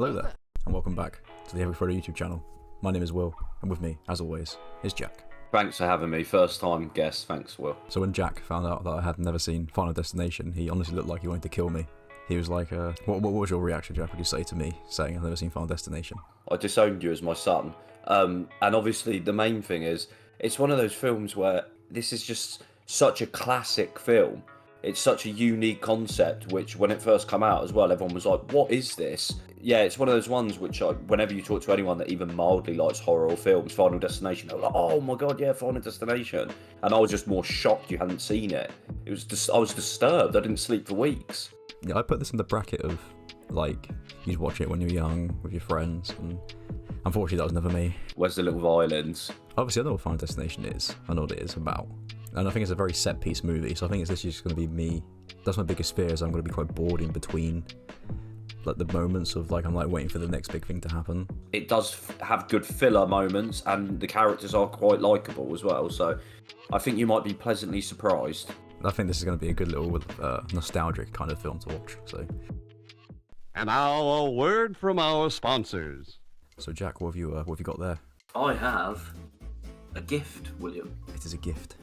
Hello there, and welcome back to the FRODO YouTube channel. My name is Will, and with me, as always, is Jack. Thanks for having me. First time guest. Thanks, Will. So when Jack found out that I had never seen Final Destination, he honestly looked like he wanted to kill me. He was like, what was your reaction, Jack, would you say to me saying I've never seen Final Destination? I disowned you as my son. And obviously the main thing is, it's one of those films where this is just such a classic film. It's such a unique concept, which when it first came out as well, everyone was like, what is this? Yeah, it's one of those ones which, whenever you talk to anyone that even mildly likes horror films, Final Destination, they're like, oh my god, yeah, Final Destination. And I was just more shocked you hadn't seen it. It was just, I was disturbed. I didn't sleep for weeks. Yeah, I put this in the bracket of, like, you'd watch it when you're young with your friends, and unfortunately that was never me. Where's the little violins? Obviously I know what Final Destination is. I know what it is about. And I think it's a very set-piece movie, so I think it's literally just going to be me. That's my biggest fear, is I'm going to be quite bored in between, like, the moments of, like, I'm, like, waiting for the next big thing to happen. It does have good filler moments, and the characters are quite likeable as well, so I think you might be pleasantly surprised. I think this is going to be a good little nostalgic kind of film to watch, so. And now a word from our sponsors. So, Jack, what have you got there? I have a gift, William. It is a gift.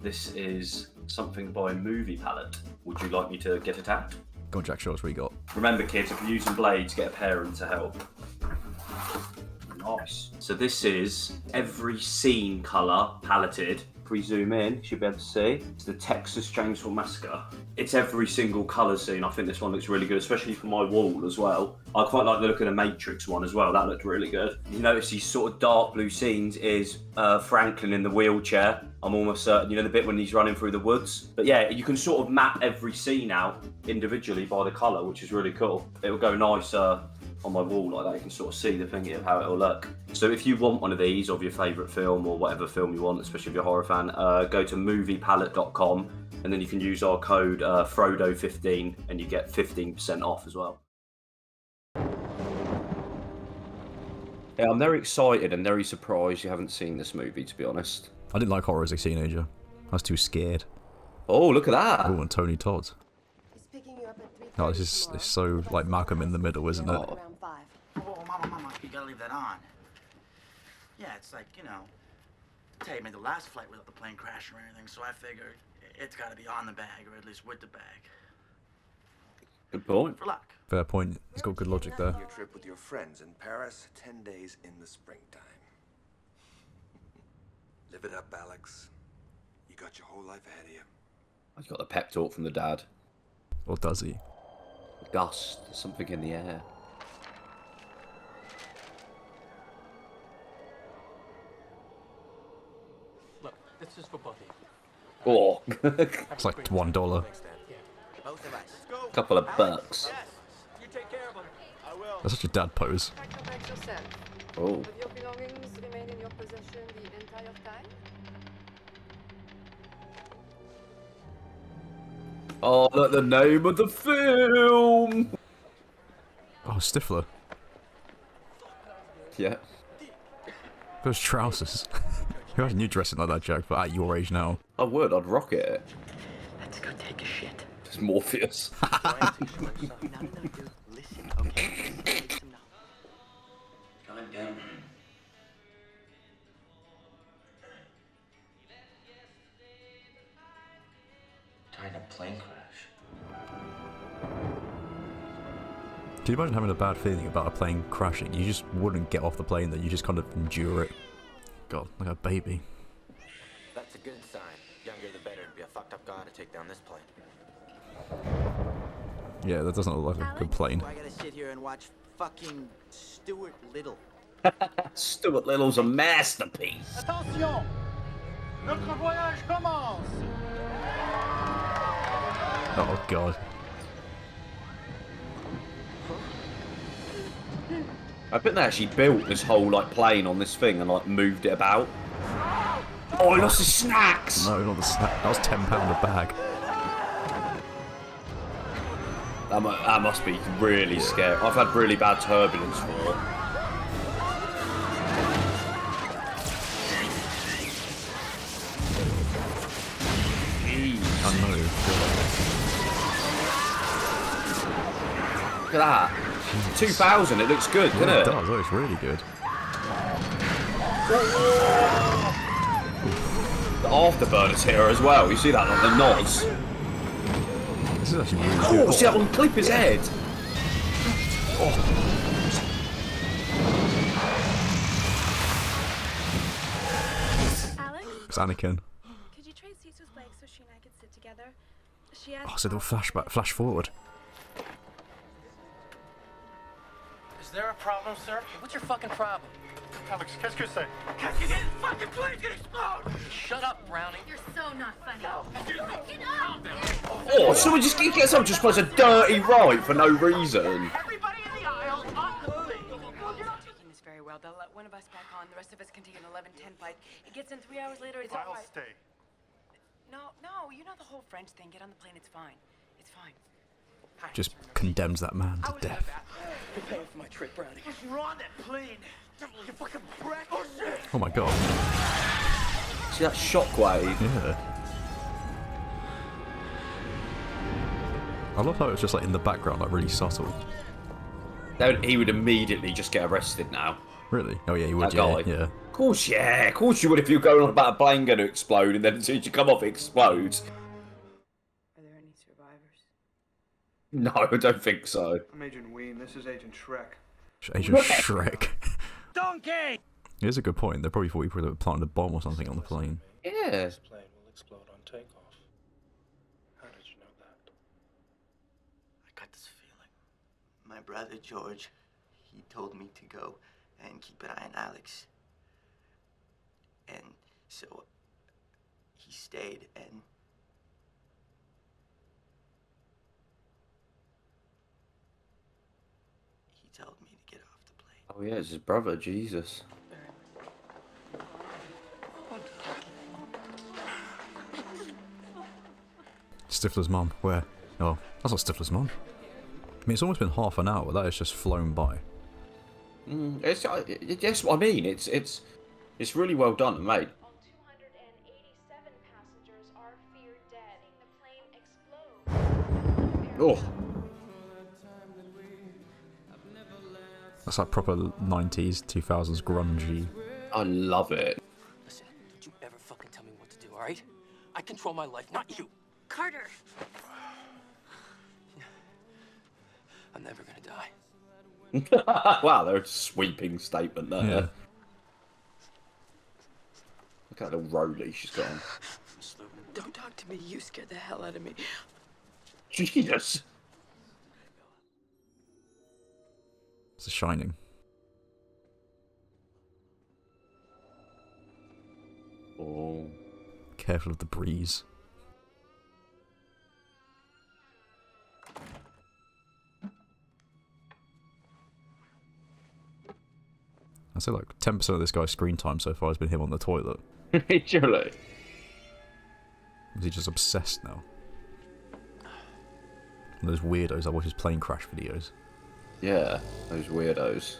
This is something by Movie Pallete. Would you like me to get it out? Go on, Jack, show us what you got. Remember, kids, if you're using blades, get a parent to help. Nice. So this is every scene colour paletted. If we zoom in, you should be able to see. It's the Texas Chainsaw Massacre. It's every single colour scene. I think this one looks really good, especially for my wall as well. I quite like the look of the Matrix one as well. That looked really good. You notice these sort of dark blue scenes is Franklin in the wheelchair. I'm almost certain, you know, the bit when he's running through the woods. But yeah, you can sort of map every scene out individually by the colour, which is really cool. It'll go nice on my wall like that. You can sort of see the thingy of how it'll look. So if you want one of these of your favourite film or whatever film you want, especially if you're a horror fan, go to moviepallete.com and then you can use our code FRODO15 and you get 15% off as well. Yeah, I'm very excited and very surprised you haven't seen this movie, to be honest. I didn't like horror as a teenager. I was too scared. Oh, look at that! Oh, and Tony Todd. Oh, it's so, like, Malcolm in the Middle, isn't it? Oh, mama, you gotta leave that on. Yeah, it's like, you know, Tay made the last flight without the plane crashing or anything, so I figured it's gotta be on the bag, or at least with the bag. Good point. For luck. Fair point. He's got good logic there. Your trip with your friends in Paris, 10 days in the springtime. Live it up, Alex. You got your whole life ahead of you. I've got the pep talk from the dad. Or does he? Gust, there's something in the air. Look, this is for both of you. Oh, It's like $1. Both of us. couple of bucks. You take care of them. I will. That's such a dad pose. Pack your bags yourself. Oh, Will your belongings remain in your possession the entire time? oh, look, the name of the film. Oh, Stifler. Yeah. Those trousers. Imagine you dressing like that, Jack, but at your age now. I would. I'd rock it. Let's go take a shit. It's Morpheus. No, dude. Listen, okay? Listen now. God damn. During a plane crash. Can you imagine having a bad feeling about a plane crashing? You just wouldn't get off the plane, then you just kind of endure it. God, like a baby. That's a good sign. Younger the better to be a fucked up guy to take down this plane. Yeah, that doesn't look like a good plane. I gotta sit here and watch fucking Stuart Little. Stuart Little's a masterpiece. Attention! Notre voyage commence! Oh, God. I bet they actually built this whole like plane on this thing and like moved it about. Oh, I lost his snacks. No, not the snack. That was £10 a bag. That must be really scary. I've had really bad turbulence for it. I know. Look at that. 2000, it looks good, doesn't Yeah, it? it does. Oh, it's really good. The afterburners here as well. You see that, like the nods. This is actually really good. Oh, see that one clip his head? Alex, It's Anakin. could you trade seats with Blake so she and I could sit together? She has. Oh, so they'll flash forward. Is there a problem, sir? What's your fucking problem? Alex, qu'est-ce que c'est? Fucking plane's gonna explode! Shut up, Brownie. You're so not funny. Get up! Oh, someone just gets up, just puts a dirty right for no reason. Everybody in the aisle, up! You're not taking this very well. They'll let one of us back on. The rest of us can take an 11:10 flight. It gets in 3 hours later. It's all I'll right. stay. No, you know the whole French thing. Get on the plane. It's fine. It's fine. Just condemns that man to death. You're paying for my trip, Brownie. You're on that plane. You fucking brat. Oh shit! Oh my god. See that shockwave? Yeah. I love how it's just like in the background, like really subtle. He would immediately just get arrested now. Really? Oh yeah, you would. That Yeah, guy. yeah. Of course you would if you're going on about a plane going to explode and then as soon as you come off it explodes. Are there any survivors? No, I don't think so. I'm Agent Ween. This is Agent Shrek. Agent Shrek. Donkey! Here's a good point. They probably thought we were planting a bomb or something on the plane. Yeah. This plane will explode on takeoff. How did you know that? I got this feeling. My brother George, he told me to go and keep an eye on Alex. And so he stayed and he told me to get off the plane. Oh yeah, it's his brother, Jesus. Stifler's mum. Where? Oh, that's not Stifler's mum. I mean, it's almost been half an hour. That has just flown by. It's what I mean. It's really well done, mate. All 287 passengers are feared dead. The plane explodes. Oh, That's like proper 90s, 2000s grungy. I love it. Listen, don't you ever fucking tell me what to do, alright? I control my life, not you. Carter. I'm never gonna die. Wow, they're a sweeping statement there. Yeah. Look at that little rollie she's got on. Don't talk to me. You scared the hell out of me. Jesus. It's a Shining. Oh. Careful of the breeze. I'd say like 10% of this guy's screen time so far has been him on the toilet. Surely. Is he just obsessed now? And those weirdos that watch his plane crash videos. Yeah, those weirdos.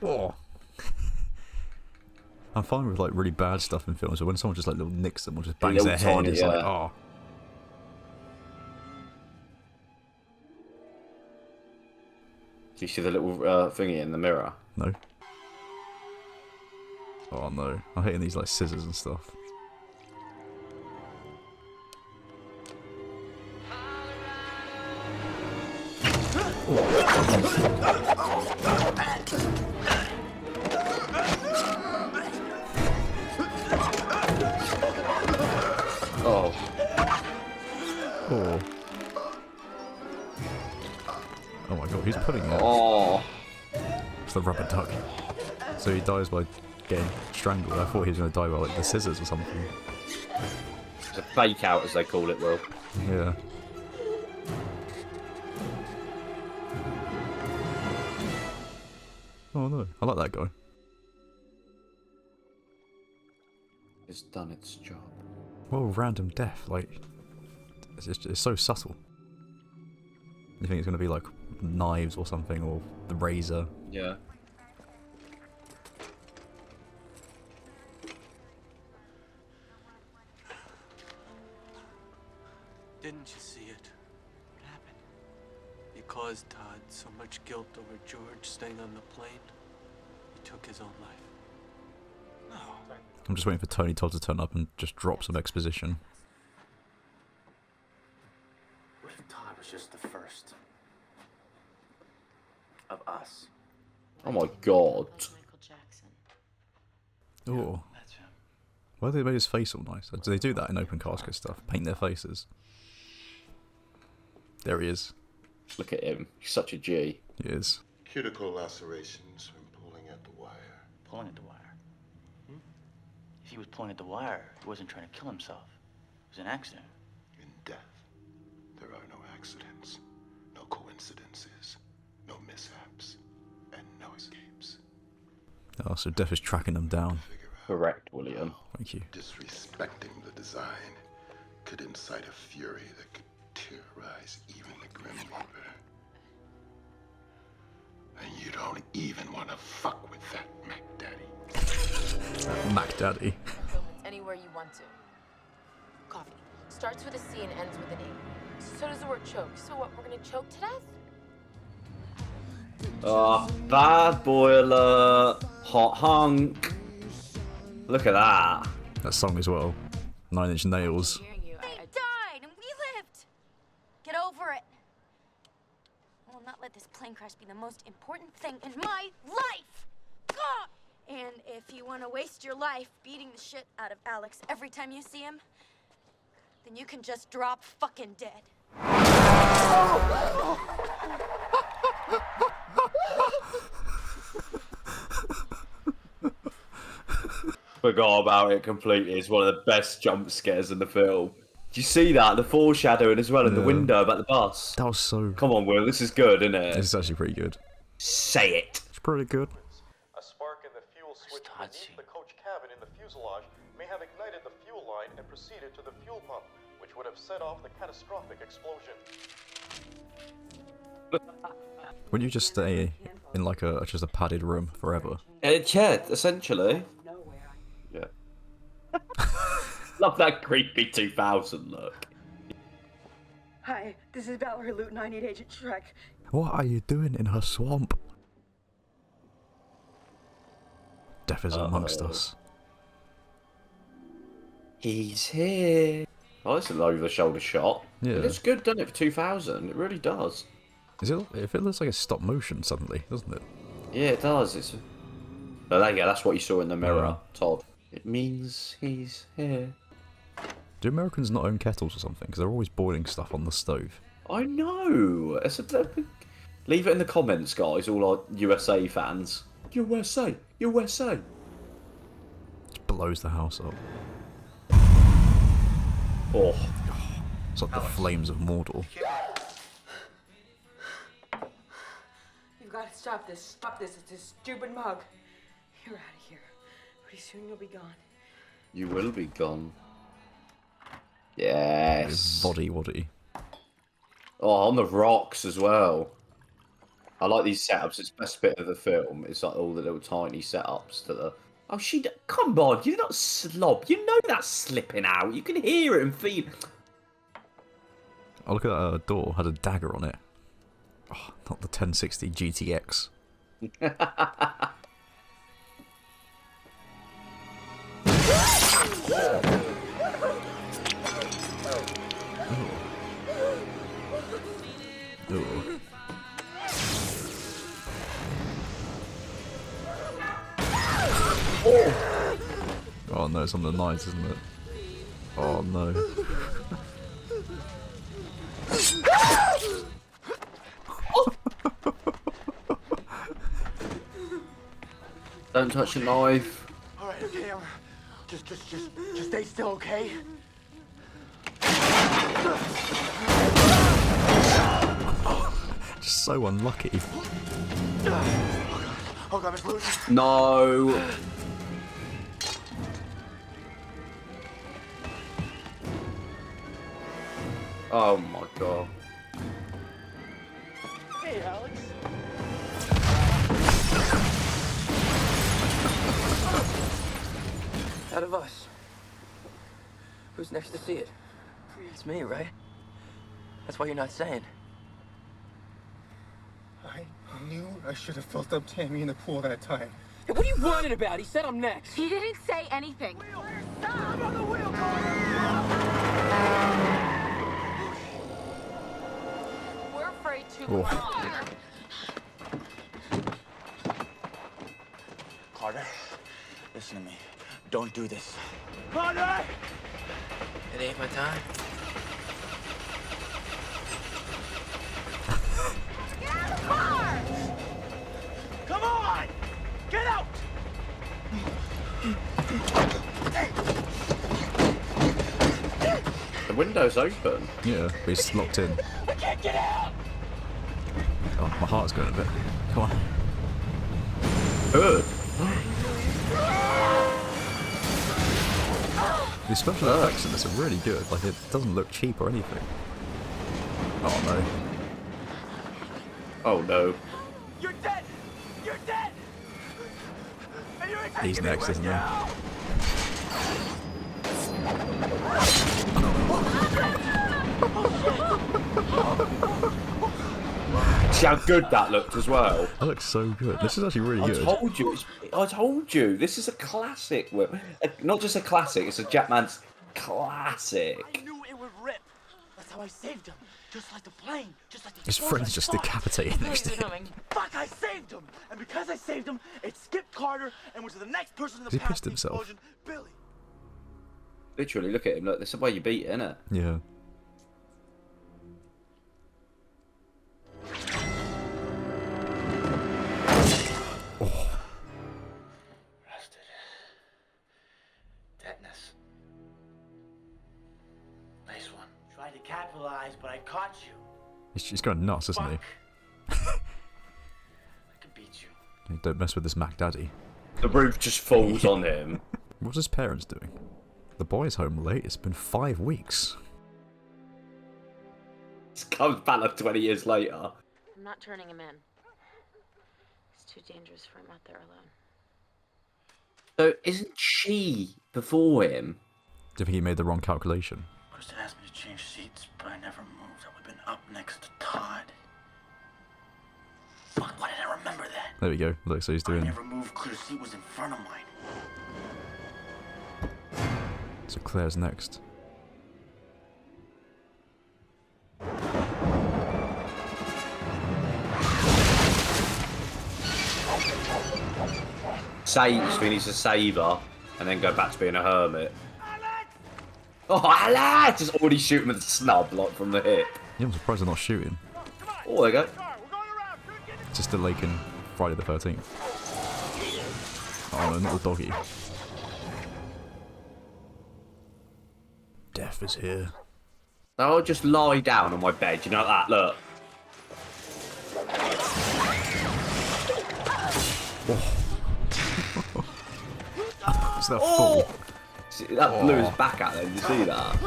Oh. I'm fine with like really bad stuff in films, but when someone just like little nicks them or just bangs their head, tiny, it's like, oh. Do you see the little thingy in the mirror? No. Oh no. I'm hitting these like scissors and stuff. Oh. Oh. Oh my god, he's putting it. Oh. It's the rubber duck. So he dies by getting strangled. I thought he was going to die by like the scissors or something. It's a fake out, as they call it, Will. Yeah. Oh no, I like that guy. It's done its job. Well, random death, like, it's so subtle. You think it's going to be like knives or something, or the razor. Yeah. Didn't you see it? What happened? You caused Todd so much guilt over George staying on the plane, he took his own life. No. I'm just waiting for Tony Todd to turn up and just drop some exposition. What if Todd was just the first of us? Oh my god. Oh. Why do they make his face all nice? Do they do that in open casket stuff? Paint their faces? There he is. Look at him. He's such a G. He is. Cuticle lacerations from pulling at the wire. Pulling at the wire? If he was pulling at the wire, he wasn't trying to kill himself. It was an accident. In death, there are no accidents, no coincidences, no mishaps, and no escapes. Oh, so Death is tracking them down. Correct, William. Thank you. Disrespecting the design could incite a fury that could terrorize even the Grim Reaper. And you don't even want to fuck with that Mac Daddy. Mac Daddy. Anywhere you want to. Coffee. Starts with a C and ends with an E. So does the word choke. So what, we're gonna choke to death? Oh, bad boy alert. Hot hunk. Look at that. That song as well. 9 Inch Nails. They died and we lived. Get over it. I will not let this plane crash be the most important thing in my life. Ah! And if you want to waste your life beating the shit out of Alex every time you see him, then you can just drop fucking dead. Forgot about it completely. It's one of the best jump scares in the film. Do you see that? The foreshadowing as well in the window about the bus. That was so... Come on, Will. This is good, isn't it? This is actually pretty good. Say it. It's pretty good. A spark in the fuel switch beneath the coach cabin in the fuselage may have ignited the fuel line and proceeded to the fuel pump, which would have set off the catastrophic explosion. Wouldn't you just stay in like just a padded room forever? Yeah, essentially. Yeah. Love that creepy 2000 look. Hi, this is Valerie Luton. I need Agent Shrek. What are you doing in her swamp? Death is amongst us. He's here. Oh, it's an over-the-shoulder shot. Yeah. It looks good, doesn't it, for 2000? It really does. Is it? If it looks like a stop motion suddenly, doesn't it? Yeah, it does. It's. Oh, there you go. That's what you saw in the mirror, Todd. It means he's here. Do Americans not own kettles or something? Because they're always boiling stuff on the stove. I know. Leave it in the comments, guys. All our USA fans. USA, USA. Just blows the house up. Oh. It's like the flames of Mordor. You've got to stop this. Stop this. It's a stupid mug. You're out of here. Pretty soon you'll be gone. You will be gone. Yes. Voddy waddy. Oh, on the rocks as well. I like these setups. It's the best bit of the film. It's like all the little tiny setups to the... Oh, come on. You're not slob. You know that's slipping out. You can hear it and feel... Oh, look at that door. Had a dagger on it. Oh, not the 1060 GTX. Ooh. Oh no, it's on the knives, isn't it? Oh no. Don't touch the knife. All right, okay, just stay still, okay? Just so unlucky. Oh God, Miss Luton. No. Oh my God. Hey, Alex. Out of us, who's next to see it? It's me, right? That's why you're not saying. I knew I should have felt up Tammy in the pool that time. Hey, what are you whining about? He said I'm next. He didn't say anything. Stop on the wheel, We're afraid to. Carter, listen to me. Don't do this. Carter! It ain't my time. Get out of the car! Come on! Get out! The window's open. Yeah, but he's locked in. I can't get out! Oh, my heart's going a bit. Come on. Good. The special effects in this are really good. Like, it doesn't look cheap or anything. Oh no. Oh no. You're dead! You're dead! And you're He's next, isn't he? See how good that looked as well. That looks so good. This is actually really good. I told you. This is a classic. Not just a classic. It's a Jackman's classic. I knew it would rip. That's how I saved him. Just like the plane. Just like the His friend's just decapitated next to him. Fuck, I saved him! And because I saved him, it skipped Carter and went to the next person in the He path pissed of the himself. explosion, Billy. Literally, look at him. Look, this is the way you beat it, isn't it? Yeah. Oh. Arrested. Tetanus. Nice one. Tried to capitalize, but I caught you. He's going nuts, isn't he? I could beat you. Hey, don't mess with this Mac Daddy. The roof just falls on him. What's his parents doing? The boy's home late. It's been 5 weeks. It comes back like 20 years later. I'm not turning him in. It's too dangerous for him out there alone. So isn't she before him? Do you think he made the wrong calculation? Kristen asked me to change seats, but I never moved. I would have been up next to Todd. Fuck, why did I remember that? There we go. Look, so he's I doing. never moved. Clear seat was in front of mine. So Claire's next. Save, so he needs to save her and then go back to being a hermit. Oh, Alex! Just already shoot him with a snub, like from the hip. Yeah, I'm surprised they're not shooting. Oh, there you go. Just a lake in Friday the 13th. Oh no, not the doggy. Death is here. I'll just lie down on my bed, you know that? Look. Is that full? See, that blew his back out there, did you see that?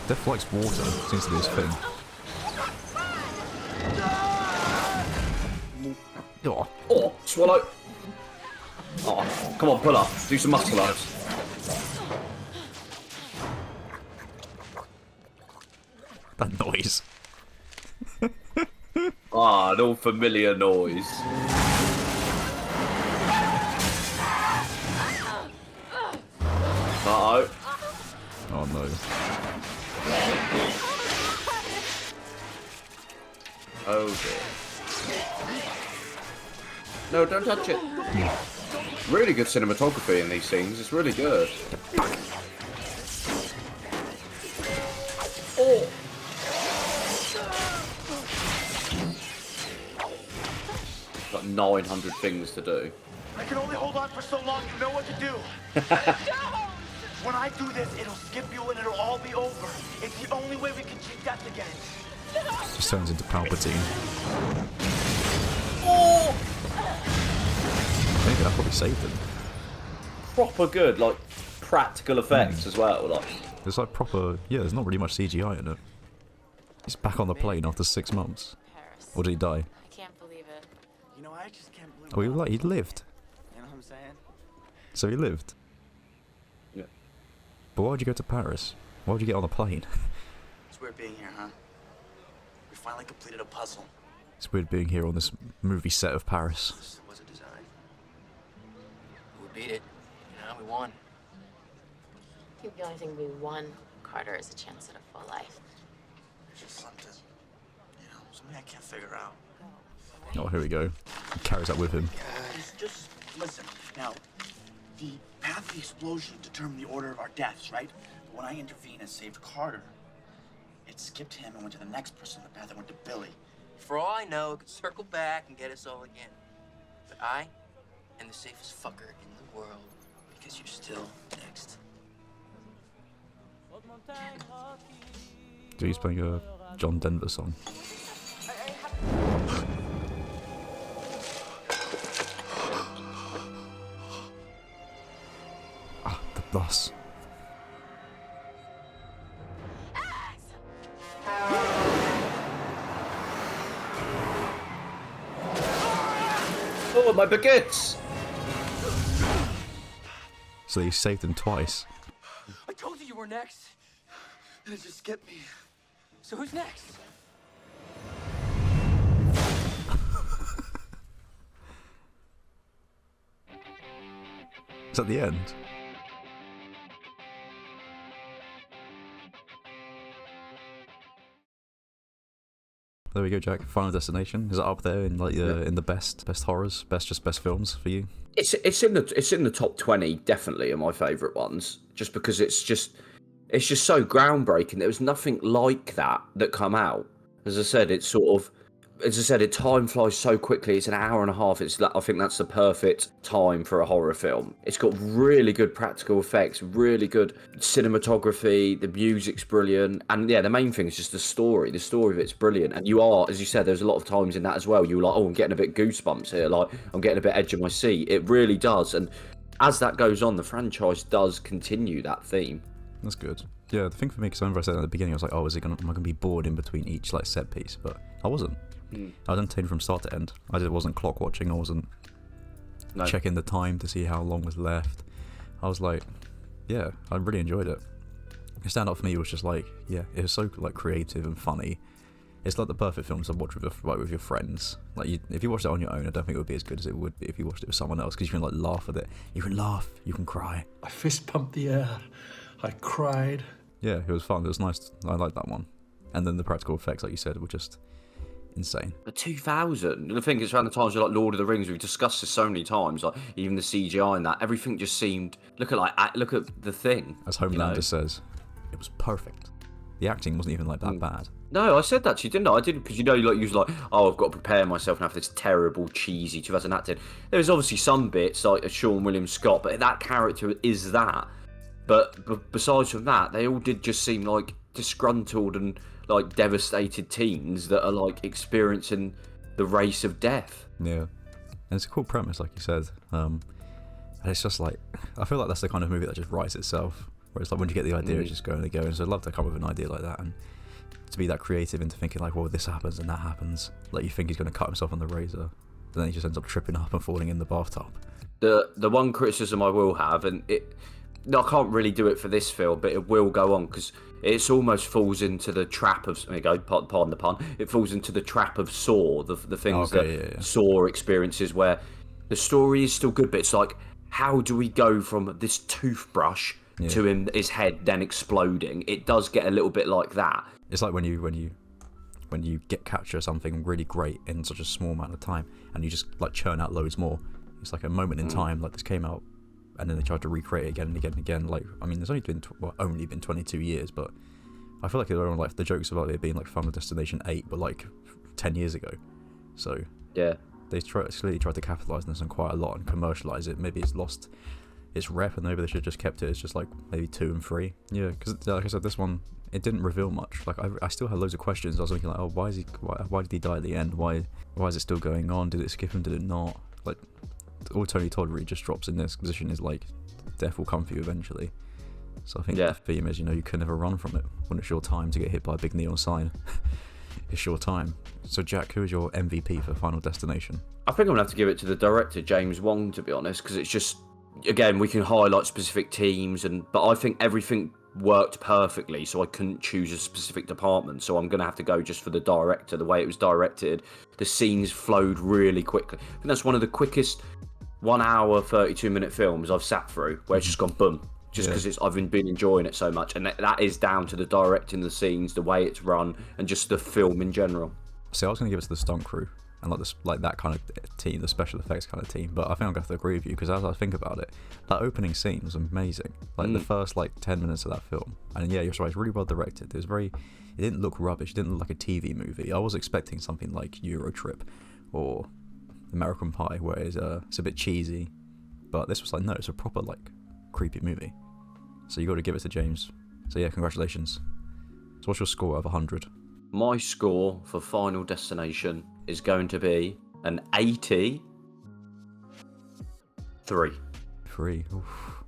Death likes water, seems to be his thing. Oh. Oh, swallow. Oh, come on, pull up. Do some muscle ups. That noise. Ah, an all familiar noise. Uh-oh. Oh no. Oh dear. No, don't touch it. Really good cinematography in these scenes. It's really good. Oh. Got 900 things to do. I can only hold on for so long. You know what to do. When I do this, it'll skip you and it'll all be over. It's the only way we can cheat death again. Just turns into Palpatine. Oh! Maybe that probably saved him. Proper good, like practical effects as well. Like There's like proper. Yeah, there's not really much CGI in it. He's back on the plane after 6 months. Or did he die? I can't believe it. You know, I just can't believe. Oh, he lived. You know what I'm saying? So he lived. Yeah. But why would you go to Paris? Why would you get on a plane? It's weird being here, huh? We finally completed a puzzle. It's weird being here on this movie set of Paris. This was a design. We beat it. You know, we won. I think the only thing we won, Carter, is a chance at a full life. There's just something, something I can't figure out. Oh, here we go. He carries that with him. Just listen. Now, the path of the explosion determined the order of our deaths, right? But when I intervened and saved Carter, it skipped him and went to the next person on the path that went to Billy. For all I know, it could circle back and get us all again. But I am the safest fucker in the world because you're still next. Dude, he's playing a John Denver song. Ah, the bus. Oh, my baguettes! So he saved him twice. I told you were next. It just skipped me. So who's next? Is that the end? There we go, Jack. Final Destination. Is it up there in like in the best horrors, best films for you? It's in the top 20 definitely of my favourite ones. Just because it's just so groundbreaking. There was nothing like that come out. As I said, time flies so quickly. It's an hour and a half. I think that's the perfect time for a horror film. It's got really good practical effects, really good cinematography. The music's brilliant, and yeah, the main thing is just the story. The story of it's brilliant, and you are, as you said, there's a lot of times in that as well. You're like, oh, I'm getting a bit goosebumps here. Like, I'm getting a bit edge of my seat. It really does, and as that goes on, the franchise does continue that theme. That's good. Yeah, the thing for me, because I remember I said at the beginning, I was like, oh, am I gonna be bored in between each like set piece? But I wasn't. I was entertained from start to end. I wasn't clock watching. I wasn't checking the time to see how long was left. I was like, yeah, I really enjoyed it. The stand up for me was just like, yeah, it was so like creative and funny. It's like the perfect film to watch with your friends. Like, if you watched it on your own, I don't think it would be as good as it would be if you watched it with someone else, because you can like laugh at it. You can laugh, you can cry. I fist pumped the air. I cried. Yeah, it was fun. It was nice. I liked that one. And then the practical effects, like you said, were just insane. But 2000, the thing is, around the times of like Lord of the Rings, we've discussed this so many times. Like even the CGI and that, everything just seemed. Look at the Thing. As Homelander says, it was perfect. The acting wasn't even like that bad. No, I said that to you, didn't I? I didn't, because you was like, oh, I've got to prepare myself now for this terrible, cheesy 2000 acting. There was obviously some bits like Sean William Scott, but that character is that. But besides from that, they all did just seem like disgruntled and like devastated teens that are like experiencing the race of death. Yeah, and it's a cool premise, like you said. And it's just like, I feel like that's the kind of movie that just writes itself. Where it's like, when you get the idea, it's just going and going. So I'd love to come up with an idea like that, and to be that creative into thinking like, well, this happens and that happens. Like, you think he's going to cut himself on the razor, and then he just ends up tripping up and falling in the bathtub. The one criticism I will have, and I can't really do it for this film, but it will go on, because it almost falls into the trap of, there you go, pardon the pun, it falls into the trap of Saw, the things Saw experiences, where the story is still good, but it's like, how do we go from this toothbrush to his head then exploding? It does get a little bit like that. It's like when you capture something really great in such a small amount of time, and you just like churn out loads more. It's like a moment in time, like this came out, and then they tried to recreate it again and again and again. Like, I mean, there's only been 22 years, but I feel like they were on like the jokes about it being like Final Destination 8, but like 10 years ago. So yeah, they clearly tried to capitalize on this one quite a lot and commercialize it. Maybe it's lost its rep, and maybe they should have just kept it as just like maybe 2 and 3. Yeah, because like I said, this one, it didn't reveal much. Like, I still had loads of questions. I was thinking like, oh, why did he die at the end? Why is it still going on? Did it skip him? Did it not? Like, all Tony Todd really just drops in this position is like, death will come for you eventually. So I think the theme is, you can never run from it. When it's your time to get hit by a big neon sign, it's your time. So Jack, who is your MVP for Final Destination? I think I'm gonna have to give it to the director, James Wong, to be honest, because it's just, again, we can highlight specific teams, but I think everything worked perfectly, so I couldn't choose a specific department. So I'm going to have to go just for the director, the way it was directed. The scenes flowed really quickly. I think that's one of the quickest 1 hour, 32-minute films I've sat through, where it's just gone boom. Just because I've been enjoying it so much. And that is down to the directing the scenes, the way it's run, and just the film in general. See, I was going to give it to the stunt crew and like that kind of team, the special effects kind of team, but I think I'm going to have to agree with you, because as I think about it, that opening scene was amazing. Like the first 10 minutes of that film, and yeah, you're right, it's really well directed. It didn't look rubbish, it didn't look like a TV movie. I was expecting something like Euro Trip or American Pie, where it's a bit cheesy, but this was no, it's a proper creepy movie. So you got to give it to James. So yeah, congratulations. So what's your score out of 100? My score for Final Destination is going to be an 83. 3. Oof.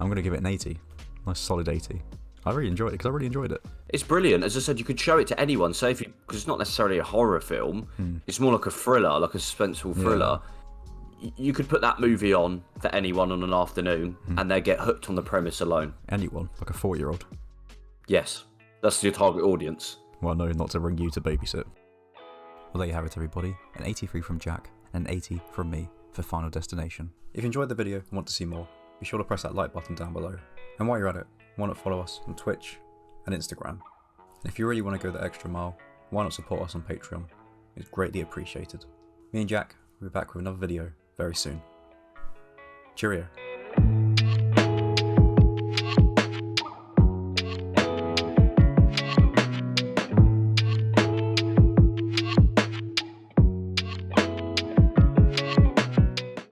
I'm going to give it an 80. Nice solid 80. I really enjoyed it, because I really enjoyed it. It's brilliant. As I said, you could show it to anyone. Say because it's not necessarily a horror film. It's more like a thriller, like a suspenseful thriller. You could put that movie on for anyone on an afternoon, and they get hooked on the premise alone. Anyone, like a 4-year-old. Yes, that's your target audience. Well, no, not to bring you to babysit. Well, there you have it, everybody. An 83 from Jack, and an 80 from me for Final Destination. If you enjoyed the video and want to see more, be sure to press that like button down below. And while you're at it, why not follow us on Twitch and Instagram? And if you really want to go the extra mile, why not support us on Patreon? It's greatly appreciated. Me and Jack will be back with another video very soon. Cheerio.